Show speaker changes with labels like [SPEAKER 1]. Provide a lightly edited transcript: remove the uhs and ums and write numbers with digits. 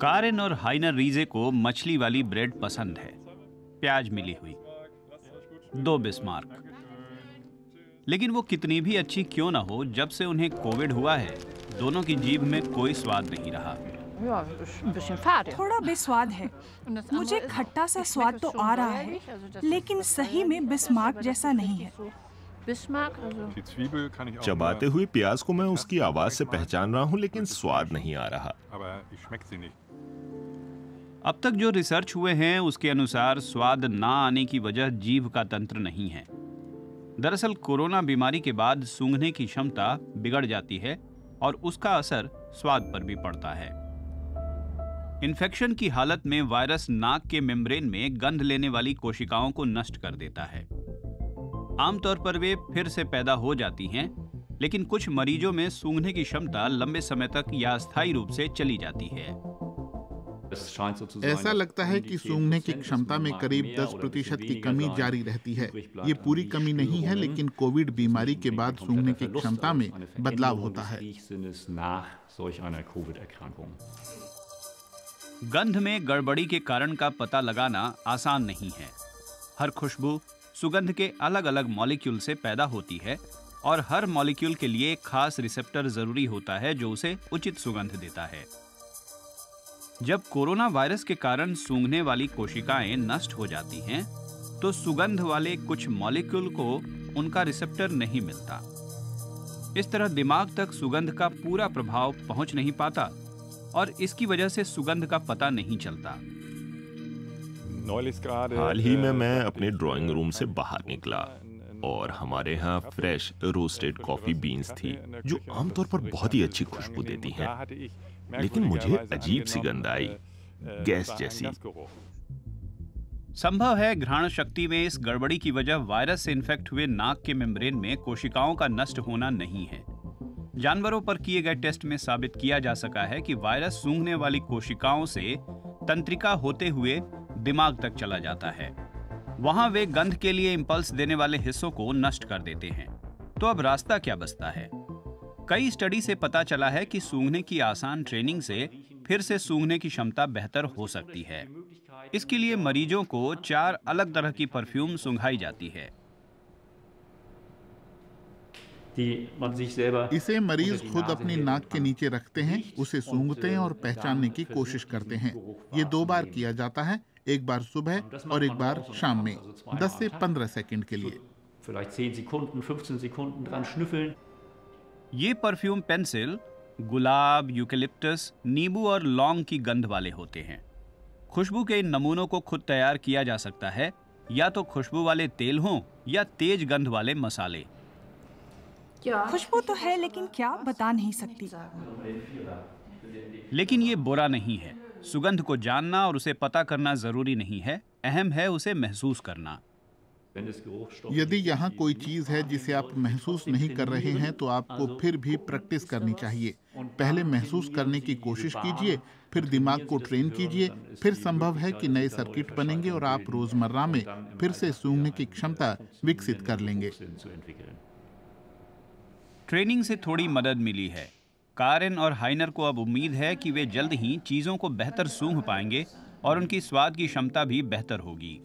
[SPEAKER 1] कारेन और हाइनर रीजे को मछली वाली ब्रेड पसंद है, प्याज मिली हुई, 2 बिस्मार्क। लेकिन वो कितनी भी अच्छी क्यों ना हो, जब से उन्हें कोविड हुआ है, दोनों की जीभ में कोई स्वाद नहीं रहा।
[SPEAKER 2] थोड़ा बेस्वाद है। मुझे खट्टा सा स्वाद तो आ रहा है, लेकिन सही में बिस्मार्क जैसा नहीं है।
[SPEAKER 3] चबाते हुए प्याज को मैं उसकी आवाज से पहचान रहा हूँ, लेकिन स्वाद नहीं आ रहा।
[SPEAKER 1] अब तक जो रिसर्च हुए हैं उसके अनुसार स्वाद ना आने की वजह जीभ का तंत्र नहीं है। दरअसल कोरोना बीमारी के बाद सूंघने की क्षमता बिगड़ जाती है और उसका असर स्वाद पर भी पड़ता है। इन्फेक्शन की हालत में वायरस नाक के मेम्ब्रेन में गंध लेने वाली कोशिकाओं को नष्ट कर देता है। आमतौर पर वे फिर से पैदा हो जाती हैं, लेकिन कुछ मरीजों में सूंघने की क्षमता लंबे समय तक या अस्थायी रूप से चली जाती है।
[SPEAKER 4] ऐसा लगता है कि सूंघने की क्षमता में करीब 10% की कमी जारी रहती है। ये पूरी कमी नहीं है, लेकिन कोविड बीमारी के बाद सूंघने की क्षमता में बदलाव होता है।
[SPEAKER 1] गंध में गड़बड़ी के कारण का पता लगाना आसान नहीं है। हर खुशबू सुगंध के अलग अलग मॉलिक्यूल से पैदा होती है और हर मॉलिक्यूल के लिए एक खास रिसेप्टर जरूरी होता है जो उसे उचित सुगंध देता है। जब कोरोना वायरस के कारण सूंघने वाली कोशिकाएं नष्ट हो जाती हैं, तो सुगंध वाले कुछ मॉलिक्यूल को उनका रिसेप्टर नहीं मिलता। इस तरह दिमाग तक सुगंध का पूरा प्रभाव पहुंच नहीं पाता और इसकी वजह से सुगंध का पता नहीं चलता।
[SPEAKER 3] हाल ही में मैं अपने ड्राइंग रूम से बाहर निकला और हमारे यहाँ फ्रेश रोस्टेड कॉफी बीन्स थी, जो आमतौर पर बहुत ही अच्छी खुशबू देती हैं। लेकिन मुझे अजीब सी गंध आई, गैस जैसी।
[SPEAKER 1] संभव है घ्राण शक्ति में इस गड़बड़ी की वजह वायरस से इन्फेक्ट हुए नाक के मेम्ब्रेन में कोशिकाओं का नष्ट होना नहीं है। जानवरों पर किए गए टेस्ट में साबित किया जा सका है कि वायरस सूंघने वाली कोशिकाओं से तंत्रिका होते हुए दिमाग तक चला जाता है। वहां वे गंध के लिए इंपल्स देने वाले हिस्सों को नष्ट कर देते हैं। तो अब रास्ता क्या बचता है? कई स्टडी से पता चला है कि सूंघने की आसान ट्रेनिंग से फिर से सूंघने की क्षमता बेहतर हो सकती है। इसके लिए मरीजों को 4 अलग तरह की परफ्यूम सूंघाई जाती है।
[SPEAKER 4] इसे मरीज खुद अपनी नाक के नीचे रखते हैं, उसे सूंघते हैं और पहचानने की कोशिश करते हैं। ये 2 बार किया जाता है, एक बार सुबह और एक बार शाम में, 10 से 15 सेकंड के लिए।
[SPEAKER 1] ये परफ्यूम पेंसिल गुलाब, यूकेलिप्टस, नींबू और लौंग की गंध वाले होते हैं। खुशबू के इन नमूनों को खुद तैयार किया जा सकता है, या तो खुशबू वाले तेल हों या तेज गंध वाले मसाले।
[SPEAKER 2] खुशबू तो है, लेकिन क्या बता नहीं सकती।
[SPEAKER 1] लेकिन ये बुरा नहीं है। सुगंध को जानना और उसे पता करना जरूरी नहीं है, अहम है उसे महसूस करना।
[SPEAKER 4] यदि यहाँ कोई चीज है जिसे आप महसूस नहीं कर रहे हैं, तो आपको फिर भी प्रैक्टिस करनी चाहिए। पहले महसूस करने की कोशिश कीजिए, फिर दिमाग को ट्रेन कीजिए, फिर संभव है कि नए सर्किट बनेंगे और आप रोजमर्रा में फिर से सूंघने की क्षमता विकसित कर लेंगे।
[SPEAKER 1] ट्रेनिंग से थोड़ी मदद मिली है। कारेन और हाइनर को अब उम्मीद है कि वे जल्द ही चीजों को बेहतर सूंघ पाएंगे और उनकी स्वाद की क्षमता भी बेहतर होगी।